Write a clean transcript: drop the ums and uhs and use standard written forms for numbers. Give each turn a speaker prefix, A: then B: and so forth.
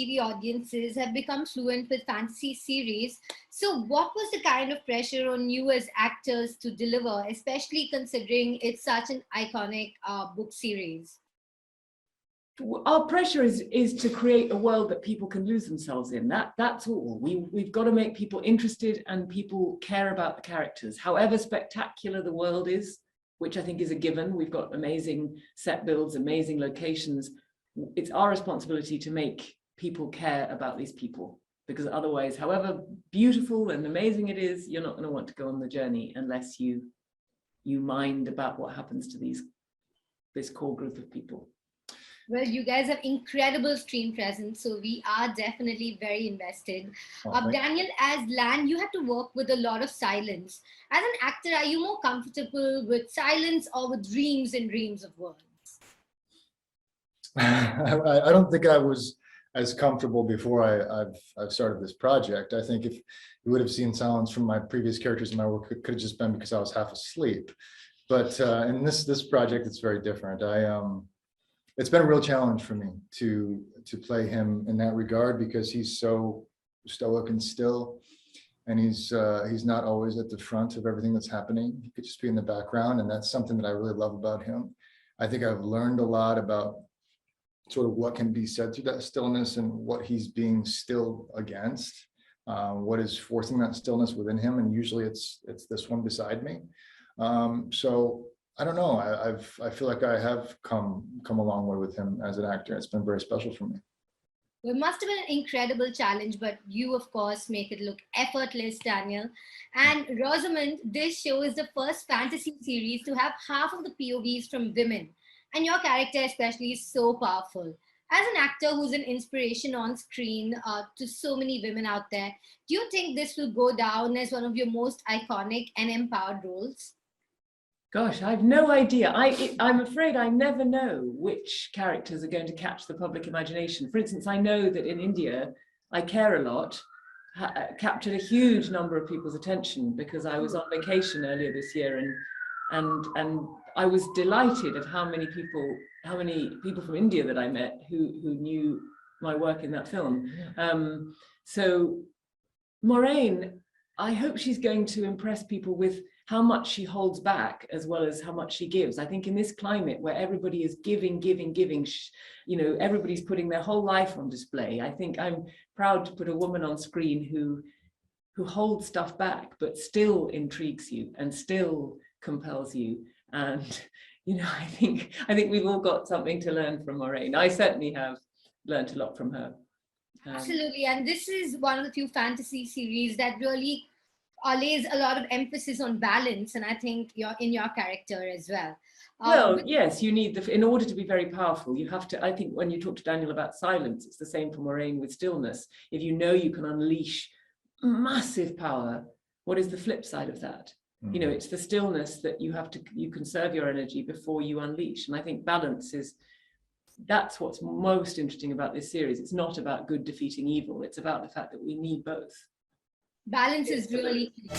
A: TV audiences have become fluent with fantasy series. So what was the kind of pressure on you as actors to deliver, especially considering it's such an iconic book series?
B: Our pressure is to create a world that people can lose themselves in. That's all. We've got to make people interested and people care about the characters. However spectacular the world is, which I think is a given, we've got amazing set builds, amazing locations. It's our responsibility to make people care about these people, because otherwise, however beautiful and amazing it is, you're not going to want to go on the journey unless you mind about what happens to this core group of people.
A: Well, you guys have incredible screen presence, so we are definitely very invested. Daniel, as Lan, you had to work with a lot of silence. As an actor, are you more comfortable with silence or with dreams and dreams of words?
C: I don't think I was as comfortable before I've started this project. I think if you would have seen silence from my previous characters in my work, it could have just been because I was half asleep. But in this project, it's very different. It's been a real challenge for me to play him in that regard, because he's so stoic and still, and he's not always at the front of everything that's happening. He could just be in the background, and that's something that I really love about him. I think I've learned a lot about sort of what can be said through that stillness and what he's being still against, what is forcing that stillness within him, and usually it's this one beside me. So I don't know. I feel like I have come a long way with him as an actor. It's been very special for me.
A: Well, it must have been an incredible challenge, but you, of course, make it look effortless, Daniel. And Rosamund, this show is the first fantasy series to have half of the POVs from women. And your character especially is so powerful. As an actor who's an inspiration on screen to so many women out there, do you think this will go down as one of your most iconic and empowered roles?
B: Gosh, I've no idea. I'm afraid I never know which characters are going to catch the public imagination. For instance, I know that in India, I Care a Lot captured a huge number of people's attention because I was on vacation earlier this year, and I was delighted at how many people from India that I met who knew my work in that film. So Moraine, I hope she's going to impress people with how much she holds back as well as how much she gives. I think in this climate where everybody is giving, you know, everybody's putting their whole life on display. I think I'm proud to put a woman on screen who holds stuff back, but still intrigues you and still compels you. And, you know, I think we've all got something to learn from Moraine. I certainly have learned a lot from her.
A: Absolutely. And this is one of the few fantasy series that really lays a lot of emphasis on balance, and I think you're in your character as well.
B: Well, yes, you need in order to be very powerful, you have to, I think when you talk to Daniel about silence, it's the same for Moraine with stillness. If you know you can unleash massive power, what is the flip side of that? You know, it's the stillness that you conserve your energy before you unleash. And I think balance that's what's most interesting about this series. It's not about good defeating evil. It's about the fact that we need both.
A: Balance is really key.